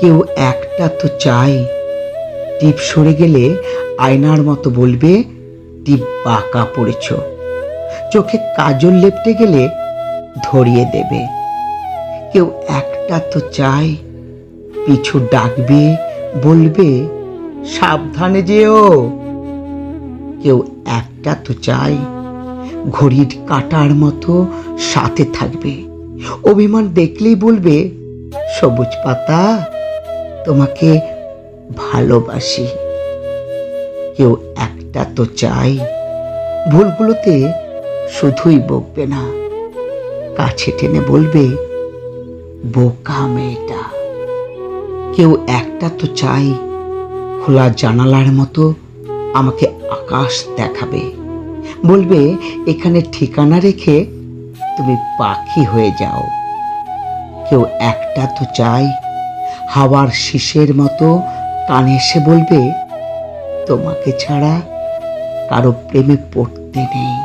কেউ একটা তো চাই, টিপ সরে গেলে আয়নার মতো বলবে টিপ বাঁকা পড়েছ। চোখে কাজল লেপটে গেলে ধরিয়ে দেবে। কেউ একটা তো চাই, পিছু ডাকবে, বলবে সাবধানে যেও। কেউ একটা তো চাই, ঘড়ির কাঁটার মতো সাথে থাকবে, অভিমান দেখলেই বলবে সবুজ পাতা তোমাকে ভালোবাসি। কেউ একটা তো চাই, ভুলগুলোতে শুধুই বকবে না, কাছে টেনে বলবে বোকা মেয়েটা। কেউ একটা তো চাই, খোলা জানালার মতো আমাকে আকাশ দেখাবে, বলবে এখানে ঠিকানা রেখে তুমি পাখি হয়ে যাও। কেউ একটা তো চাই, হাওয়ার শীষের মতো কানে এসে বলবে তোমাকে ছাড়া কারো প্রেমে পড়তে নেই।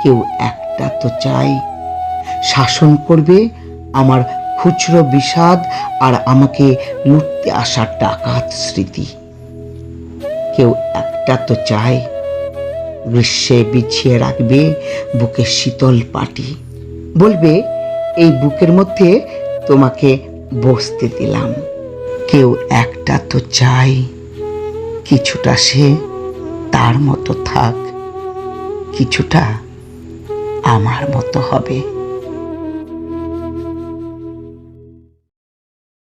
কেউ একটা তো চাই, শাসন করবে আমার খুচরো বিষাদ আর আমাকে লুটতে আসা ডাকাত স্মৃতি। কেউ একটা তো চাই, গ্রীষ্মে বিছিয়ে রাখবে বুকের শীতল পাটি, বলবে এই বুকের মধ্যে তোমাকে বসতে দিলাম। কেউ একটা তো চাই, কিছুটা সে তার মতো থাক, কিছুটা আমার মতো হবে।